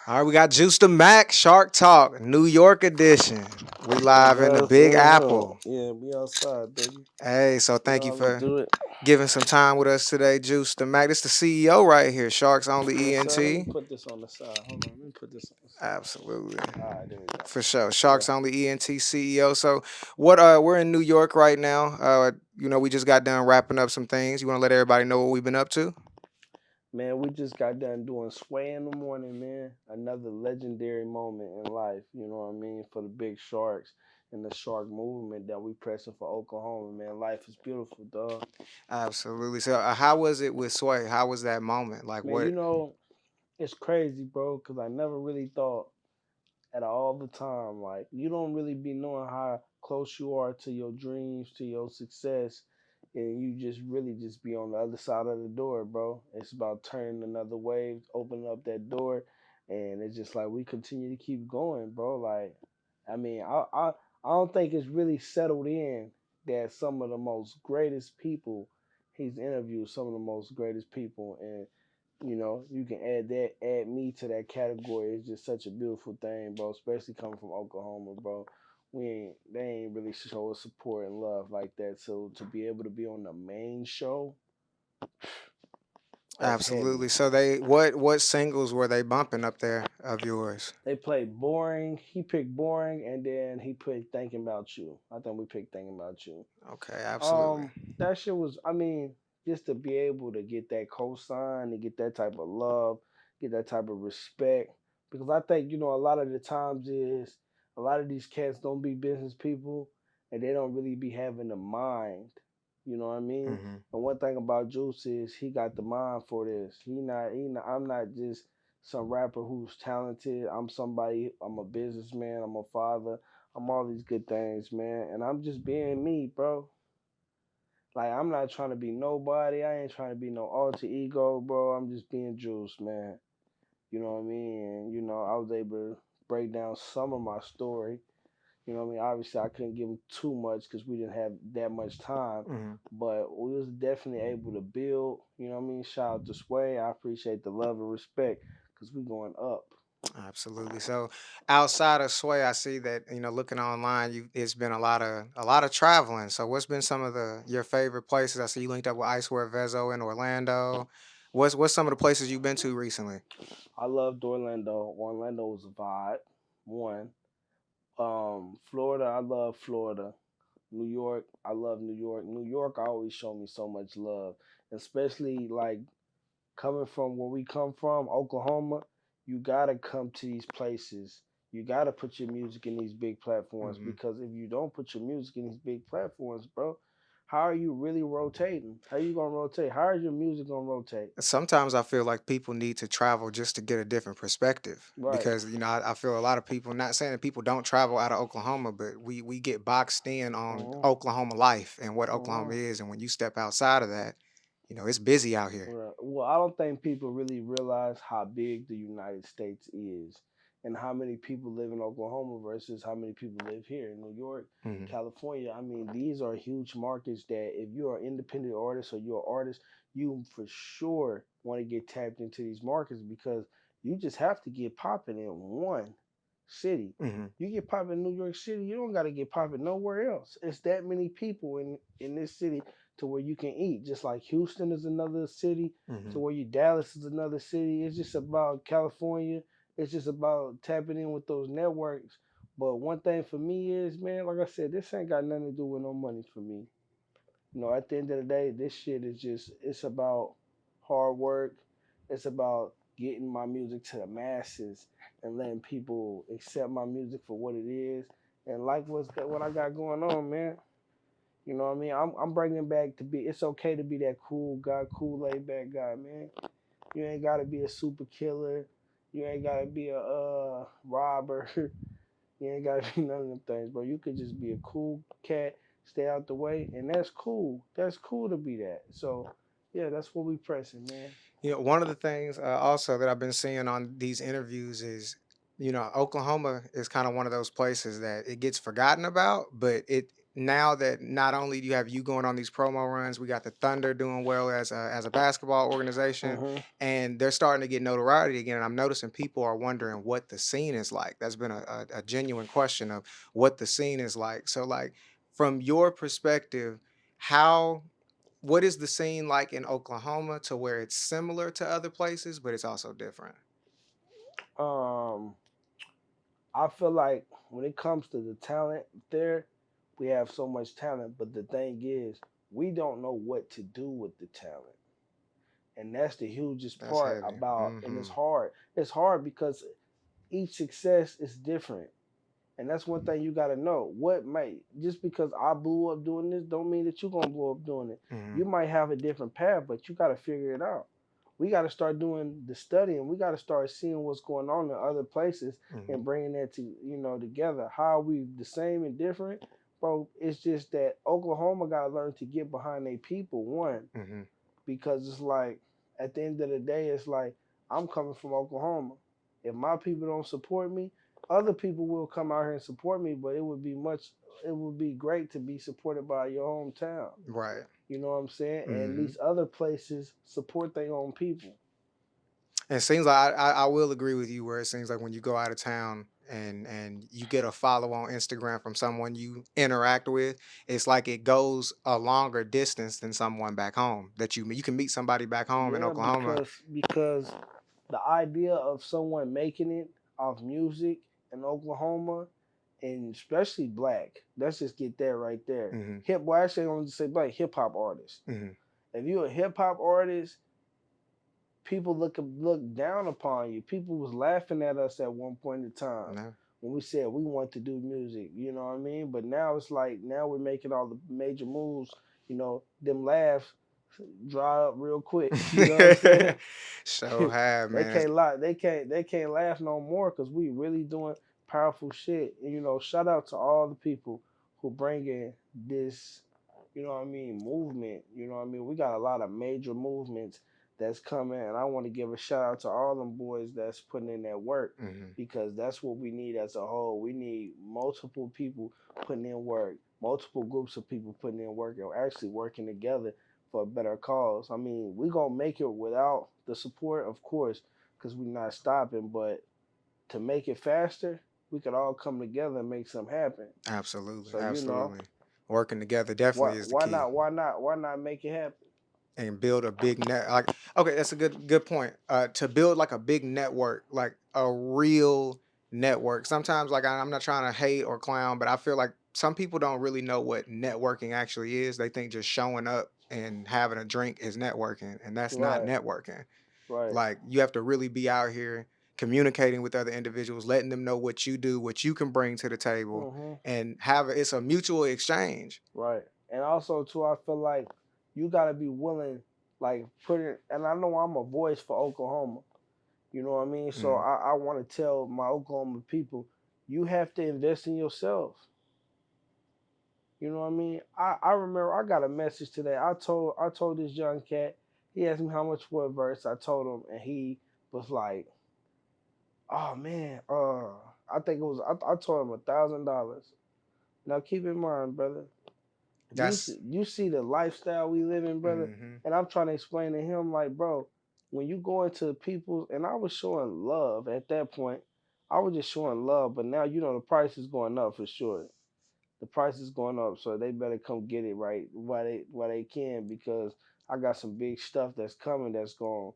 All right, we got Juice the Mac, Shark Talk, New York edition. We live in the Yes, Big sir. Apple. Yeah, we outside, baby. Hey, so You thank know you how we for do it. giving some time with us today, Juice the Mac. This the CEO right here, Sharks Only Yes, sir. Let me ENT. put this on the side. Hold on. Let me put this on the side. Absolutely. All right, there we go. For sure. Yeah. Sharks Only ENT CEO. So what we're in New York right now. We just got done wrapping up some things. You want to let everybody know what we've been up to? Man, we just got done doing Sway in the morning, man. Another legendary moment in life, you know what I mean, for the big sharks and the shark movement that we pressing for Oklahoma, man. Life is beautiful, dog. Absolutely. So how was it with Sway? How was that moment? Like Man, what it's crazy, bro, because I never really thought at all the time. Like you don't really be knowing how close you are to your dreams, to your success, and you just really just be on the other side of the door, bro. It's about turning another wave, opening up that door, and it's just like we continue to keep going, bro. Like, I mean, I don't think it's really settled in that some of the most greatest people he's interviewed, some of the most greatest people, and you can add me to that category. It's just such a beautiful thing, bro. Especially coming from Oklahoma, bro. They ain't really show us support and love like that. So to be able to be on the main show, that's Absolutely. heavy. So they what singles were they bumping up there of yours? They played boring. He picked boring, and then he picked thinking about you. I think we picked thinking about you. Okay, absolutely. That shit was. I mean, just to be able to get that cosign, to get that type of love, get that type of respect, because I think a lot of the times is a lot of these cats don't be business people, and they don't really be having the mind. You know what I mean? Hmm. And one thing about Juice is he got the mind for this. He not. I'm not just some rapper who's talented. I'm somebody. I'm a businessman. I'm a father. I'm all these good things, man. And I'm just being me, bro. Like I'm not trying to be nobody. I ain't trying to be no alter ego, bro. I'm just being Juice, man. You know what I mean? And I was able to break down some of my story. You know what I mean? Obviously, I couldn't give him too much because we didn't have that much time, Hmm. but we was definitely able to build. You know what I mean? Shout out to Sway. I appreciate the love and respect because we going up. Absolutely. So outside of Sway, I see that looking online, you it's been a lot of traveling. So what's been some of the your favorite places? I see you linked up with Icewear Vezo in Orlando. What's some of the places you've been to recently? I loved Orlando. Orlando was a vibe. One. Florida, I love Florida. New York, I love New York. New York always show me so much love, especially like coming from where we come from, Oklahoma. You gotta come to these places. You gotta put your music in these big platforms Hmm. because if you don't put your music in these big platforms, bro, how are you really rotating? How you gonna rotate? How is your music gonna rotate? Sometimes I feel like people need to travel just to get a different perspective Right. because I feel a lot of people, not saying that people don't travel out of Oklahoma, but we get boxed in on Uh-huh. Oklahoma life and what Uh-huh. Oklahoma is, and when you step outside of that, it's busy out here. Right. Well, I don't think people really realize how big the United States is and how many people live in Oklahoma versus how many people live here in New York, Hmm. California. I mean, these are huge markets that if you're an independent artist or you're an artist, you for sure want to get tapped into these markets because you just have to get popping in one city. Hmm. You get popping in New York City, you don't got to get popping nowhere else. It's that many people in this city to where you can eat. Just like Houston is another city, to Hmm. where you Dallas is another city. It's just about California. It's just about tapping in with those networks. But one thing for me is, man, like I said, this ain't got nothing to do with no money for me. At the end of the day, this shit is just it's about hard work. It's about getting my music to the masses and letting people accept my music for what it is and like what I got going on, man. You know what I mean? I'm bringing back to be. It's okay to be that cool guy, cool laid back guy, man. You ain't gotta be a super killer. You ain't gotta be a robber. You ain't gotta be none of them things, bro. You could just be a cool cat, stay out the way, and that's cool. That's cool to be that. So yeah, that's what we pressing, man. One of the things also that I've been seeing on these interviews is, Oklahoma is kind of one of those places that it gets forgotten about, but now that not only do you have you going on these promo runs, we got the Thunder doing well as a basketball organization, Mhm. and they're starting to get notoriety again. And I'm noticing people are wondering what the scene is like. That's been a genuine question of what the scene is like. So, like from your perspective, how what is the scene like in Oklahoma to where it's similar to other places, but it's also different? Um, I feel like when it comes to the talent there, we have so much talent, but the thing is, we don't know what to do with the talent. And that's the hugest That's part heavy. about, and it's Hmm. hard. It's hard because each success is different. And that's one thing you gotta know. What might just because I blew up doing this, don't mean that you're gonna blow up doing it. Hmm. You might have a different path, but you gotta figure it out. We gotta start doing the studying. We gotta start seeing what's going on in other places Hmm. and bringing that to together. How are we the same and different, bro? It's just that Oklahoma gotta learn to get behind their people. One, Hmm. because it's like at the end of the day, it's like I'm coming from Oklahoma. If my people don't support me, other people will come out here and support me, but it would be great to be supported by your hometown. Right. You know what I'm saying? And Hmm. these other places support their own people. It seems like I will agree with you where it seems like when you go out of town and you get a follow on Instagram from someone you interact with, it's like it goes a longer distance than someone back home that you can meet somebody back home in Yeah, Oklahoma. because the idea of someone making it off music in Oklahoma, and especially black, let's just get that right there. Hmm. Well, actually, I don't just say black, hip hop artists. Hmm. If you're a hip hop artist, people look down upon you. People was laughing at us at one point in time No. when we said we want to do music. You know what I mean? But now it's like now we're making all the major moves. Them laughs dry up real quick. You know what I'm saying? So have They man. can't lie. They can't laugh no more because we really doing powerful shit. And shout out to all the people who bring in this, what I mean, movement. You know what I mean? We got a lot of major movements that's coming, and I want to give a shout out to all them boys that's putting in that work Hmm. because that's what we need as a whole. We need multiple people putting in work, multiple groups of people putting in work, and actually working together for a better cause. I mean, we gonna make it without the support, of course, because we're not stopping. But to make it faster, we could all come together and make something happen. Absolutely, So absolutely. Working together why definitely is the why key. not why not why not make it happen? And build a big net like okay, that's a good point. To build like a big network, like a real network. Sometimes like I'm not trying to hate or clown, but I feel like some people don't really know what networking actually is. They think just showing up and having a drink is networking, and that's not Right, networking. right. Like you have to really be out here communicating with other individuals, letting them know what you do, what you can bring to the table, hmm and it's a mutual exchange. Right. And also too, I feel like you gotta be willing, like put it. And I know I'm a voice for Oklahoma. You know what I mean? So Mhm. I want to tell my Oklahoma people, you have to invest in yourself. You know what I mean? I remember I got a message today. I told this young cat. He asked me how much for a verse. I told him, and he was like, "Oh man, I think it was. I told him $1,000. Now keep in mind, brother, That's you see the lifestyle we live in, brother. mhm. And I'm trying to explain to him, like, bro, when you go into people, and I was showing love at that point. I was just showing love, but now the price is going up for sure. The price is going up, so they better come get it right while they can because I got some big stuff that's coming that's going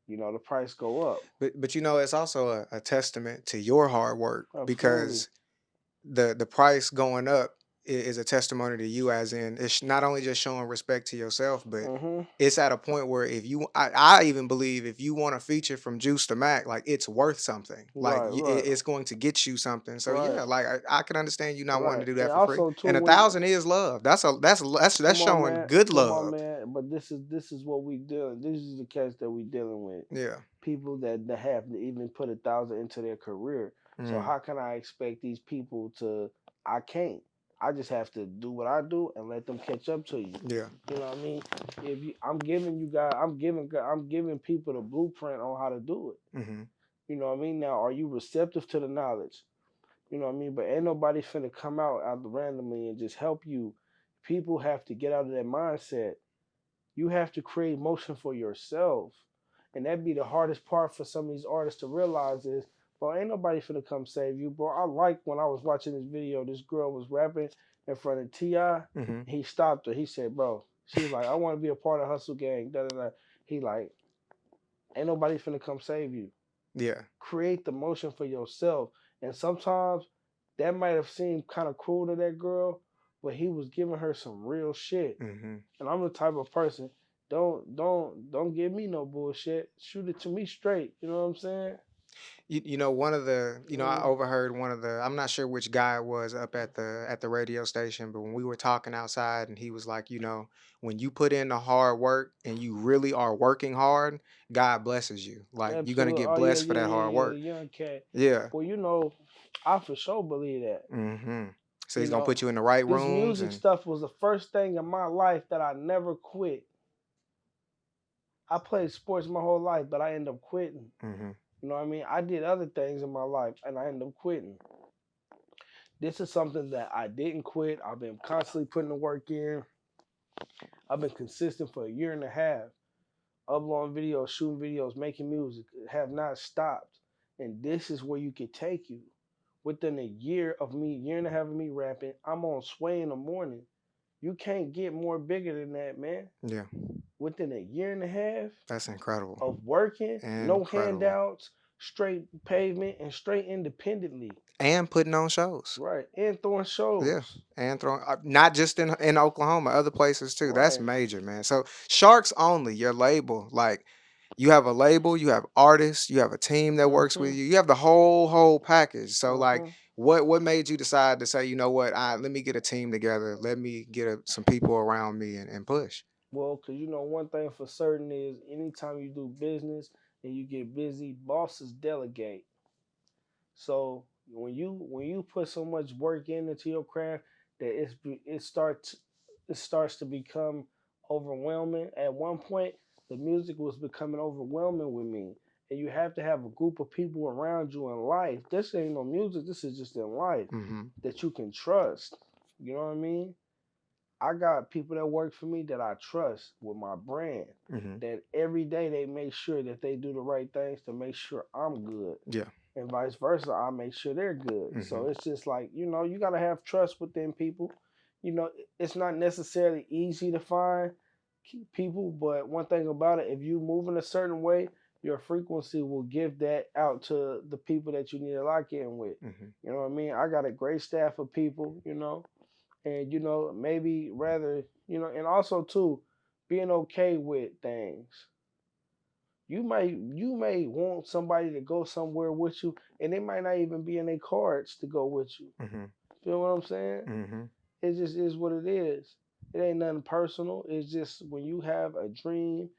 the price go up. But it's also a testament to your hard work Absolutely. because the price going up is a testimony to you, as in it's not only just showing respect to yourself, but Mhm. it's at a point where if I even believe if you want a feature from Juice to Mac, like it's worth something. Like Right, right, it's going to get you something. So right, yeah, like I can understand you not wanting right. to do And that for free. also too, And a when thousand is love. That's come on, showing man, good come on, love. man. But this is what we dealing. This is the case that we dealing with. Yeah. People that have to even put 1,000 into their career. So Mm, how can I expect these people to? I can't. I just have to do what I do and let them catch up to you. yeah. You know what I mean? If you, I'm giving you guys, I'm giving people the blueprint on how to do it. Hmm. You know what I mean? Now, are you receptive to the knowledge? You know what I mean? But ain't nobody finna come out randomly and just help you. People have to get out of that mindset. You have to create motion for yourself. And that'd be the hardest part for some of these artists to realize is, bro, ain't nobody finna come save you, bro. I like when I was watching this video, this girl was rapping in front of T.I. Hmm. He stopped her. He said, bro, she was like, I want to be a part of Hustle Gang. Da, da, da. He like, ain't nobody finna come save you. Yeah. Create the motion for yourself. And sometimes that might have seemed kind of cruel to that girl, but he was giving her some real shit. Hmm. And I'm the type of person, don't give me no bullshit. Shoot it to me straight. You know what I'm saying? You know, one of the, I Mm, overheard one of the, I'm not sure which guy it was up at the radio station, but when we were talking outside and he was like, when you put in the hard work and you really are working hard, God blesses you. Like you're gonna absolutely. get Oh yeah, blessed for yeah, that yeah, hard yeah. work. The young cat. Yeah. Well, I for sure believe that. Hmm. So You he's gonna know, put you in the right this rooms music and stuff was the first thing in my life that I never quit. I played sports my whole life, but I ended up quitting. hmm You know what I mean? I did other things in my life and I ended up quitting. This is something that I didn't quit. I've been constantly putting the work in. I've been consistent for a year and a half, uploading videos, shooting videos, making music, have not stopped. And this is where you could take you. Within a year and a half of me rapping, I'm on Sway in the morning. You can't get more bigger than that, man. yeah, Within a year and a half that's incredible. of working, no Incredible. handouts, straight pavement, and straight independently. And putting on shows. Right. And throwing Yeah, shows. and throwing not just in Oklahoma, other places too. That's Right. major, man. So Sharks Only, your label, like you have a label, you have artists, you have a team that works with Mm-hmm. you. You have the whole package. So like, Mm-hmm. what made you decide to say, you know what, let me get a team together, let me get some people around me and push. Well, because one thing for certain is anytime you do business and you get busy, bosses delegate. So when you put so much work into your craft that it starts to become overwhelming. At one point, the music was becoming overwhelming with me, and you have to have a group of people around you in life. This ain't no music. This is just in life Hmm. that you can trust. You know what I mean? I got people that work for me that I trust with my brand. Hmm. That every day they make sure that they do the right things to make sure I'm good, Yeah. and vice versa. I make sure they're good. Hmm. So it's just like you gotta have trust within people. It's not necessarily easy to find people, but one thing about it, if you move in a certain way, your frequency will give that out to the people that you need to lock in with. Hmm. You know what I mean? I got a great staff of people. And maybe rather and also too being okay with things. You may want somebody to go somewhere with you and it might not even be in their cards to go with you. Hmm. Feel what I'm saying? Hmm. It just is what it is. It ain't nothing personal. It's just when you have a dream,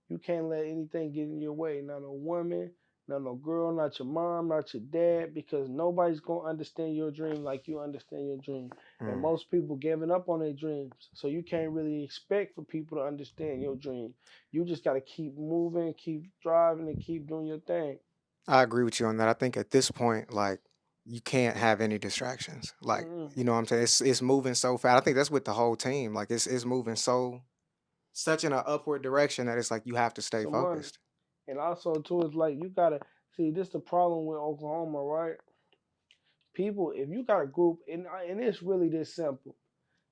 you can't let anything get in your way. Not a woman, not no girl, not your mom, not your dad, because nobody's gonna understand your dream like you understand your dream. And Mm. most people giving up on their dreams. So you can't really expect for people to understand your dream. You just gotta keep moving, keep driving, and keep doing your thing. I agree with you on that. I think at this point, like you can't have any distractions. Like, Mm-mm. you know what I'm saying? It's moving so fast. I think that's with the whole team. Like it's moving such in an upward direction that it's like you have to stay Some money. focused. And also too, it's like you gotta see this the problem with Oklahoma, right? People, if you got a group, and it's really this simple.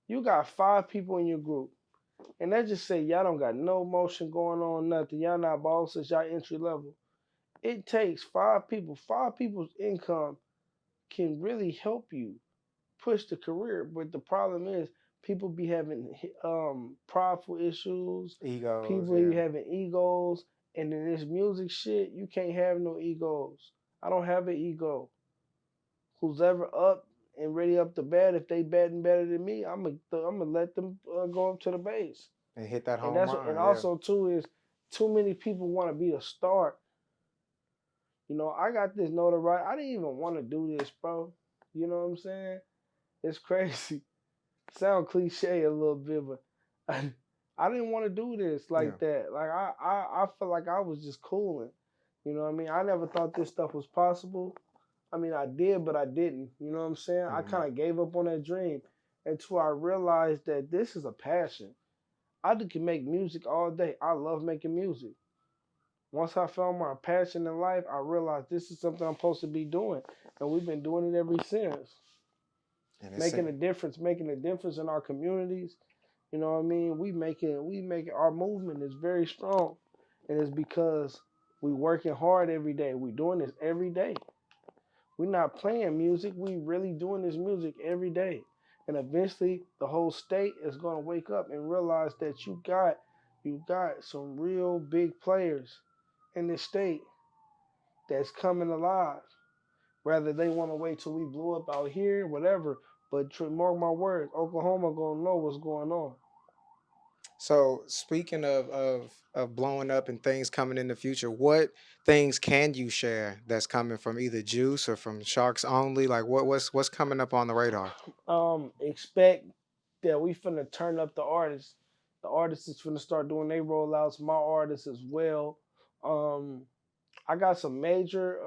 You got 5 people in your group, and let's just say y'all don't got no motion going on, nothing. Y'all not bosses, y'all entry level. It takes 5 people. 5 people's income can really help you push the career. But the problem is, people be having prideful issues. Egos, People be yeah. having egos, and in this music shit, you can't have no egos. I don't have an ego. Who's ever up and ready up to bat, if they batting better than me, I'm gonna let them go up to the base. And hit that And home and run, yeah. also too is too many people want to be a star. I got this notoriety. I didn't even want to do this, bro. You know what I'm saying? It's crazy. Sound cliche a little bit, but I didn't want to do this Yeah. like that. Like I feel like I was just cooling. You know what I mean? I never thought this stuff was possible. I mean, I did, but I didn't. You know what I'm saying? I Mhm. kind of gave up on that dream until I realized that this is a passion. Can make music all day. I love making music. Once I found my passion in life, I realized this is something I'm supposed to be doing, and we've been doing it ever since. And it's Making a difference in our communities. You know what I mean? We making our movement is very strong, and it's because we working hard every day. We doing this every day. We're not playing music. We really doing this music every day. And eventually the whole state is gonna wake up and realize that you got some real big players in this state that's coming alive. Whether they want to wait till we blow up out here, whatever. But mark my words, Oklahoma gonna know what's going on. So speaking of blowing up and things coming in the future, what things can you share that's coming from either Juice or from Sharks Only? Like what's coming up on the radar? Expect that we finna turn up the artists. The artists is finna start doing their rollouts. My artists as well. Um, I got some major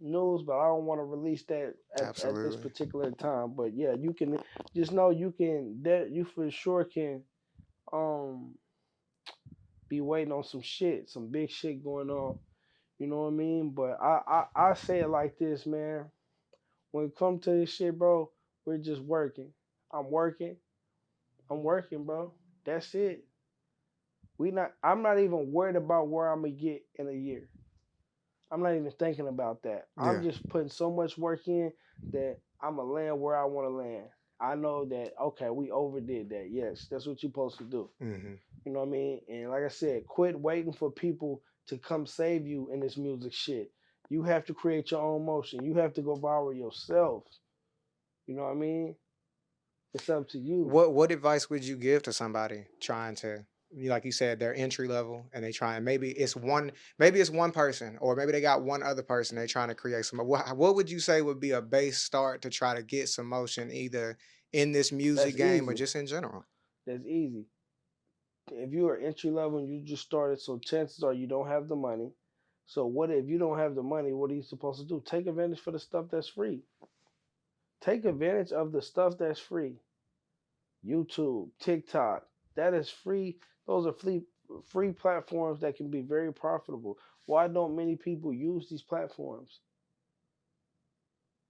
news, but I don't want to release that at this Absolutely. particular time. But yeah, you can just know you can that you for sure can um be waiting on some shit, some big shit going on. You know what I mean? But I say it like this, man. When it comes to this shit, bro, we're just working. I'm working. I'm working, bro. That's it. I'm not even worried about where I'm gonna get in a year. I'm not even thinking about that. I'm Yeah. just putting so much work in that I'm gonna land where I want to land. I know that okay, we overdid that. Yes, that's what you're supposed to do. Hmm. You know what I mean? And like I said, quit waiting for people to come save you in this music shit. You have to create your own motion. You have to go viral yourself. You know what I mean? It's up to you. What advice would you give to somebody trying to like you said, they're entry level and they try and maybe it's one person or maybe they got one other person they're trying to create some what would you say would be a base start to try to get some motion either in this music That's game or easy. just in general? That's easy. If you are entry level and you just started, so chances are you don't have the money. So what if you don't have the money? What are you supposed to do? Take advantage for the stuff that's free. Take advantage of the stuff that's free. YouTube, TikTok, that is free. Those are free platforms that can be very profitable. Why don't many people use these platforms?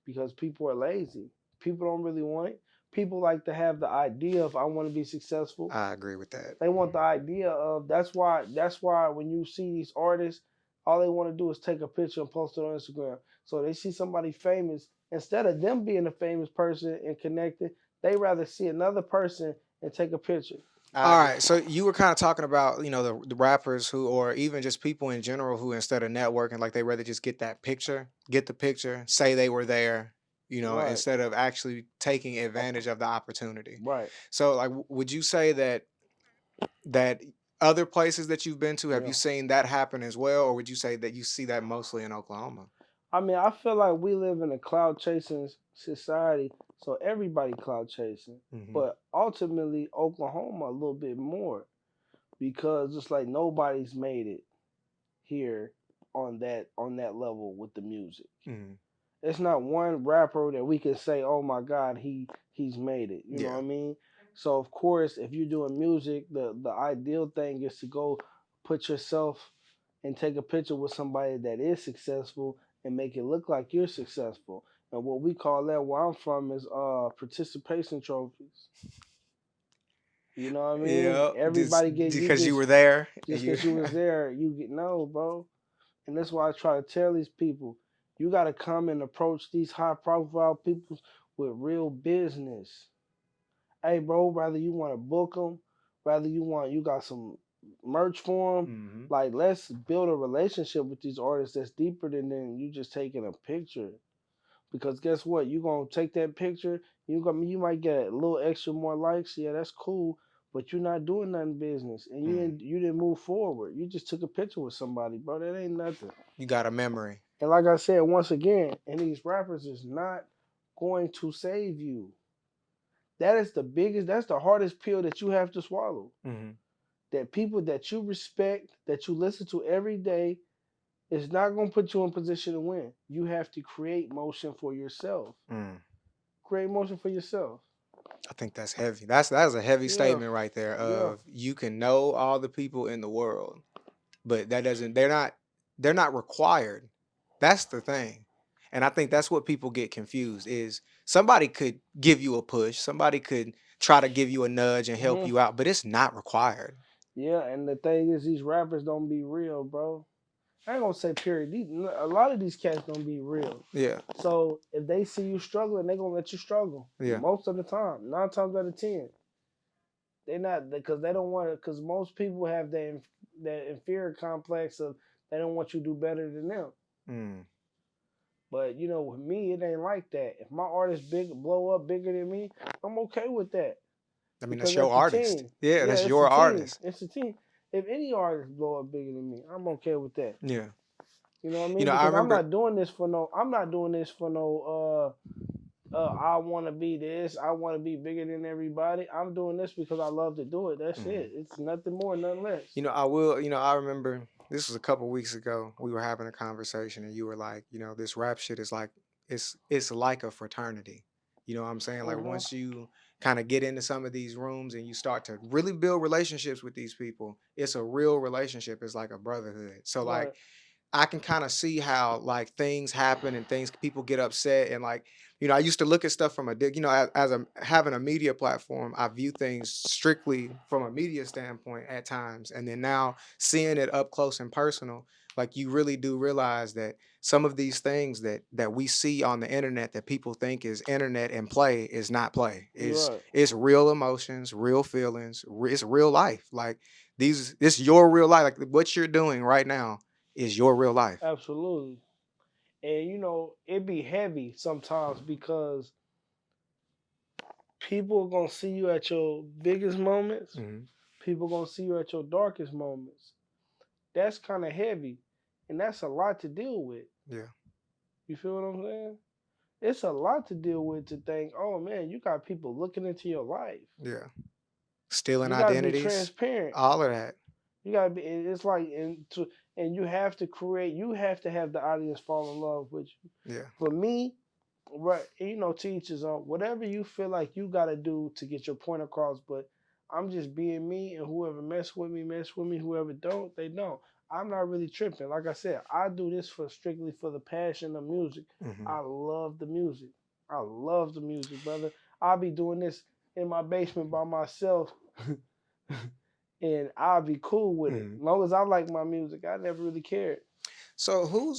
Because people are lazy. People don't really want it. People like to have the idea of I want to be successful. I agree with that. They want the idea of that's why when you see these artists, all they want to do is take a picture and post it on Instagram. So they see somebody famous, instead of them being a famous person and connected, they rather see another person and take a picture. I All agree. right, so you were kind of talking about, the rappers who, or even just people in general who, instead of networking, like they rather just get that picture, get the picture, say they were there, Right, instead of actually taking advantage of the opportunity. right, So, like, would you say that other places that you've been to, have you yeah. seen that happen as well, or would you say that you see that mostly in Oklahoma? I mean, I feel like we live in a cloud chasing society, so everybody cloud chasing. Hmm. But ultimately, Oklahoma a little bit more because it's like nobody's made it here on that level with the music. Hmm. It's not one rapper that we can say, "Oh my God, he's made it." You know what Yeah. I mean? So of course, if you're doing music, the ideal thing is to go put yourself and take a picture with somebody that is successful and make it look like you're successful. And what we call that where I'm from is participation trophies. You know what I mean? Yeah, just Everybody get you because you get were there and just you. because you was there, you get no, bro. And that's why I try to tell these people, you got to come and approach these high profile people with real business. Hey, bro, whether you want to book them, whether you got some merch for them, Hmm. like let's build a relationship with these artists that's deeper than you just taking a picture. Because guess what? You gonna take that picture, you might get a little extra more likes. Yeah, that's cool. But you're not doing nothing business, and you didn't move forward. You just took a picture with somebody, bro. That ain't nothing. You got a memory. And like I said, once again, and these rappers is not going to save you. That's the hardest pill that you have to swallow. Hmm. That people that you respect, that you listen to every day, It's not gonna put you in position to win. You have to create motion for yourself. Mm. Create motion for yourself. I think that's heavy. That is a heavy Yeah, statement right there yeah. of you can know all the people in the world, but that doesn't they're not required. That's the thing. And I think that's what people get confused is somebody could give you a push, somebody could try to give you a nudge and help Hmm. you out, but it's not required. Yeah, and the thing is, these rappers don't be real, bro. I ain't gonna say period. A lot of these cats don't be real. Yeah. So if they see you struggling, they gonna let you struggle. Yeah. Most of the time, 9 times out of 10, they not because they don't want to. Because most people have that inferior complex of they don't want you to do better than them. Mm. But with me, it ain't like that. If my artist blow up bigger than me, I'm okay with that I mean, that's because your that's a artist. team. Yeah, Yeah, that's it's a your team. artist. It's a team. If any artist blow up bigger than me, I'm okay with that. Yeah. You know what I You mean? know, I Because I'm remember not doing this for no. I'm not doing this for no. I want to be this. I want to be bigger than everybody. I'm doing this because I love to do it. That's mhm. it. It's nothing more, nothing less. I remember this was a couple weeks ago. We were having a conversation and you were like, this rap shit is like it's like a fraternity. You know what I'm saying? Like Hmm. once you kind of get into some of these rooms and you start to really build relationships with these people, it's a real relationship. It's like a brotherhood. So like Right. I can kind of see how like things happen and things people get upset and like I used to look at stuff from as a having a media platform, I view things strictly from a media standpoint at times, and then now seeing it up close and personal, like you really do realize that some of these things that we see on the internet that people think is internet and play is not play. Is You're right. it's real emotions, real feelings, it's real life. Like this your real life. Like what you're doing right now is your real life. Absolutely. And it be heavy sometimes because people are gonna see you at your biggest moments. Mhm. People gonna see you at your darkest moments. That's kind of heavy, and that's a lot to deal with. Yeah, You feel what I'm saying? It's a lot to deal with to think, oh man, you got people looking into your life. yeah. Stealing You got to be identities, transparent. all of that. You got to be. It's like and you have to create. You have to have the audience fall in love with you. Yeah, For me, right? Teachers on whatever you feel like you got to do to get your point across. But I'm just being me, and whoever mess with me, mess with me. Whoever don't, they don't. I'm not really tripping. Like I said, I do this for strictly for the passion of music. hmm I love the music. I love the music, brother. I'll be doing this in my basement by myself, and I'll be cool with it. hmm As long as I like my music, I never really cared. So who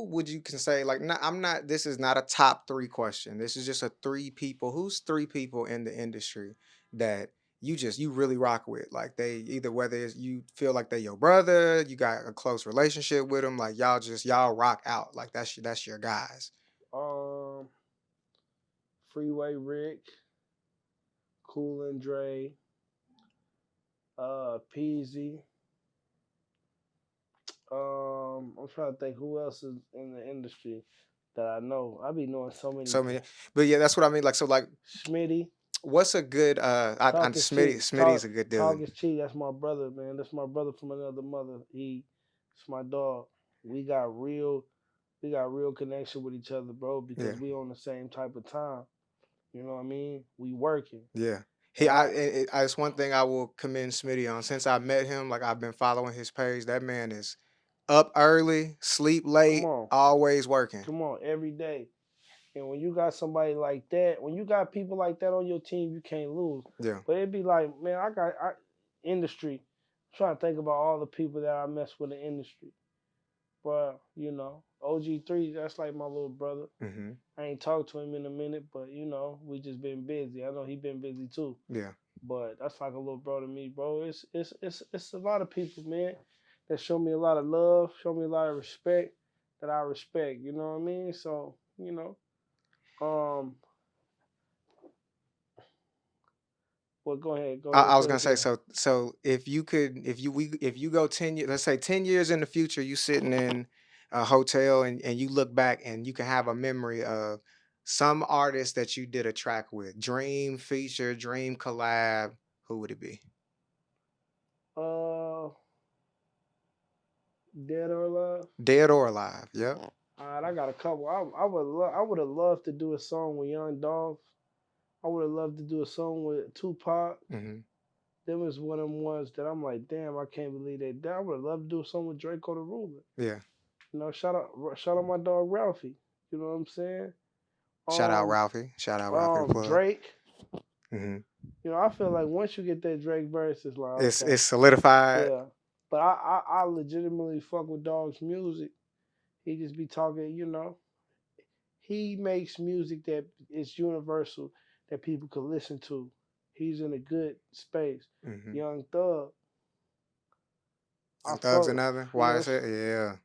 would you can say like not, I'm not this is not a top three question. This is just a three people. Who's three people in the industry that you really rock with? Like they either whether it's you feel like they're your brother, you got a close relationship with them, like y'all rock out. Like that's your guys. Um, Freeway Rick, Cool and Dre, Peasy. I'm trying to think who else is in the industry that I know. I be knowing so many. So many, but yeah, that's what I mean. Like so, like Smitty, what's a good talk is cheap. Smitty's a good Talk dude. is cheap. That's my brother, man. That's my brother from another mother. It's my dog. We got real, we got real connection with each other, bro, because Yeah. we on the same type of time. You know what I mean? We working, Yeah. He and I it's one thing I will commend Smitty on. Since I met him, like I've been following his page. That man is up early, sleep come late, on, always working. come on, every day. And when you got somebody like that, when you got people like that on your team, you can't lose. Yeah. But it'd be like, man, industry. I'm trying to think about all the people that I mess with in the industry. But, OG3, that's like my little brother. hmm I ain't talked to him in a minute, but we just been busy. I know he been busy too. Yeah. But that's like a little bro to me, bro. It's a lot of people, man, that show me a lot of love, show me a lot of respect that I respect. You know what I mean? So, um, well, go ahead, I was say gonna it say again. so if you could if you go 10 years, let's say 10 years in the future, you sitting in a hotel and you look back and you can have a memory of some artist that you did a track with, dream feature, dream collab, who would it be? Uh, Dead or Alive. Dead or Alive. Yep. All right, I got a couple. I would have loved to do a song with Young Dolph. I would have loved to do a song with Tupac. Hmm. Them is one of them ones that I'm like, damn, I can't believe they died. I would have loved to do a song with Draco the Ruler. Yeah. You know, shout out my dog Ralphie. You know what I'm saying? Shout out Um, Ralphie. Shout out Ralphie the plug. Drake. Hmm. You know, I feel like once you get that Drake verse, it's like okay, It's solidified. yeah. But I legitimately fuck with Dog's music. He just be talking, you know. He makes music that is universal that people can listen to. He's in a good space. Hmm. Young Thug, I Young Thug's fuck, another. you Why know, is it? Yeah.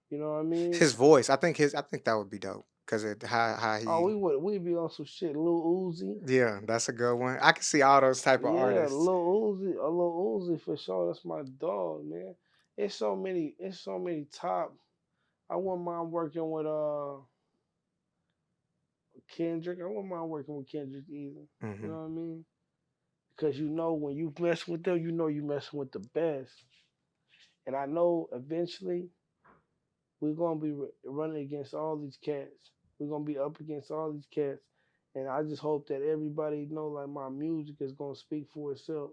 you know what I mean. His voice. I think that would be dope because it how Oh, he. we'd be on some shit. Lil Uzi, Yeah, that's a good one. I can see all those type of yeah, artists. Lil Uzi for sure. That's my dog, man. It's so many top. I wouldn't mind working with Kendrick. I wouldn't mind working with Kendrick either. You Hmm. know what I mean? Because you know when you mess with them, you know you messing with the best. And I know eventually we're gonna be running against all these cats. We're gonna be up against all these cats. And I just hope that everybody know like my music is gonna speak for itself.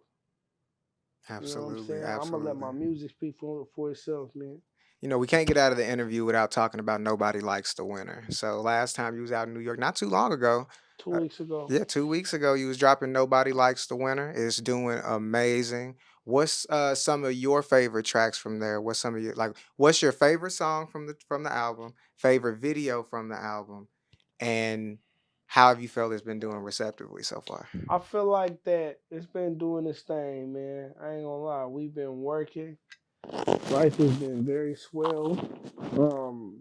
You know what I'm Absolutely, saying? I'm gonna let absolutely. my music speak for itself, man. You know, we can't get out of the interview without talking about Nobody Likes the Winner. So last time you was out in New York, not too long ago, Two uh, weeks ago. yeah, 2 weeks ago, you was dropping Nobody Likes the Winner. It's doing amazing. What's some of your favorite tracks from there? What's some of your like? What's your favorite song from the album? Favorite video from the album? And how have you felt it's been doing receptively so far? I feel like that it's been doing this thing, man. I ain't gonna lie. We've been working. Life has been very swell. Um,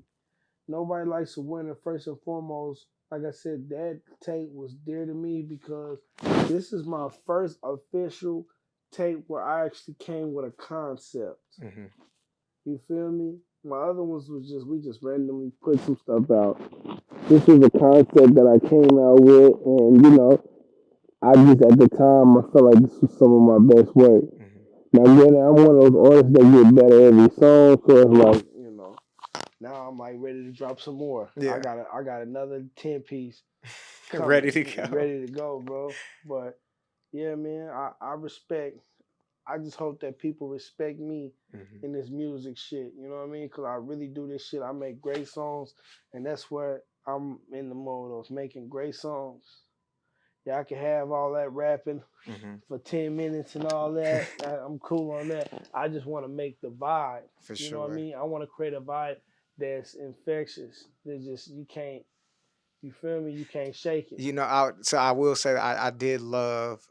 Nobody likes to win. And first and foremost, like I said, that tape was dear to me because this is my first official tape where I actually came with a concept. Hmm. You feel me? My other ones was just we just randomly put some stuff out. This was a concept that I came out with, and you know, I just at the time I felt like this was some of my best work. Hmm. Now, granted, I'm one of those artists that get better every song, so it's like you know. Now I'm like ready to drop some more. Yeah, I got another 10 piece ready coming, to go. ready to go, bro. But yeah, man, I respect. I just hope that people respect me Hmm. in this music shit. You know what I mean? Because I really do this shit. I make great songs, and that's what I'm in the mode of making great songs. Yeah, I can have all that rapping Hmm. for 10 minutes and all that. I'm cool on that. I just want to make the vibe. For You know what I sure. mean? I want to create a vibe that's infectious. That just you can't. You feel me? You can't shake it. You know, I will say that I did love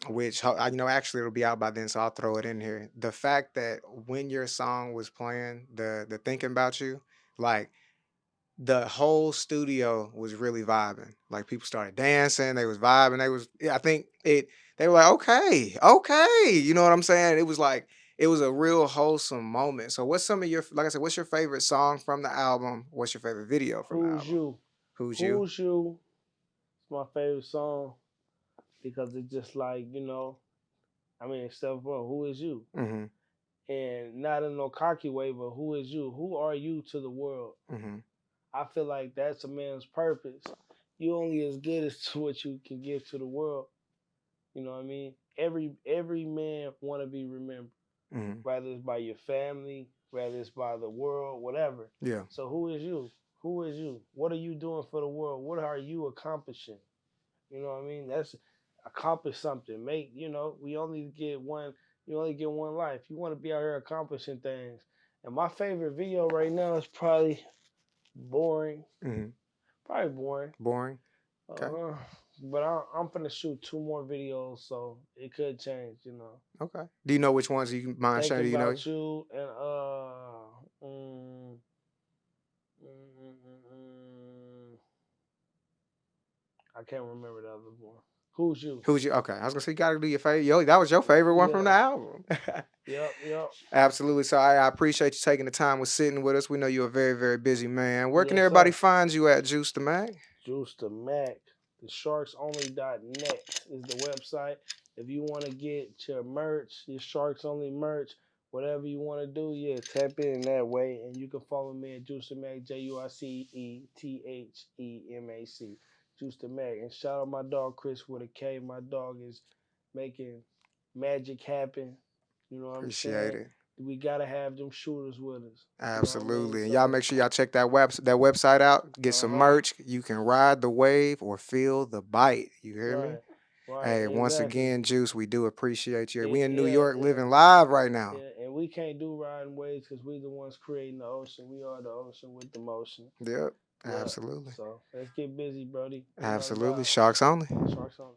you know, actually it'll be out by then, so I'll throw it in here. The fact that when your song was playing, the thinking about you, like the whole studio was really vibing. Like people started dancing, they was vibing, they was yeah, I think it they were like, okay, okay. You know what I'm saying? It was like it was a real wholesome moment. So what's some of your like I said, what's your favorite song from the album? What's your favorite video from the Who's album? you? Who's you? Who's you? It's my favorite song because it's just like you know. I mean, except for who is you? Hmm. And not in no cocky way, but who is you? Who are you to the world? Hmm. I feel like that's a man's purpose. You only as good as to what you can give to the world. You know what I mean? Every man want to be remembered, Hmm. whether it's by your family, whether it's by the world, whatever. Yeah, So who is you? Who is you? What are you doing for the world? What are you accomplishing? You know what I mean? That's accomplish something. Make you know we only get one. You only get one life. You want to be out here accomplishing things. And my favorite video right now is probably boring. hmm, Probably boring. boring. Okay, Uh, but I'm finna shoot two more videos, so it could change. You know, okay. Do you know which ones you mind think sharing? Do you know? about you and mm, mm, mm, mm, mm. I can't remember the other one. Who's you? Who's you? Okay, I was gonna say you gotta do your favorite. Yo, that was your favorite one from the Yeah. album. Yep. Yep. Absolutely. So I appreciate you taking the time with sitting with us. We know you're a very, very busy man. Where can Yes, everybody sir. find you at, Juice the Mac? Juice the Mac. The sharksonly.net is the website. If you want to get your merch, your Sharks Only merch, whatever you want to do, yeah, tap in that way. And you can follow me at Juicer Mac, JuiceThemac. Juice the Mac. And shout out my dog Chris with a K. My dog is making magic happen. You know what I'm Appreciate saying? it. We gotta have them shooters with us. You know what I mean? Absolutely. And y'all So, make sure y'all check that website out. Get some uh-huh. merch. You can ride the wave or feel the bite. You hear me? Right. Right. Hey, once Exactly. again, Juice, we do appreciate you. We in New Yeah, York yeah. living live right now. Yeah, and we can't do riding waves because we the ones creating the ocean. We are the ocean with the motion. Yep. Yeah. Absolutely. So let's get busy, Brody. We love Absolutely. God. Sharks only. Sharks on.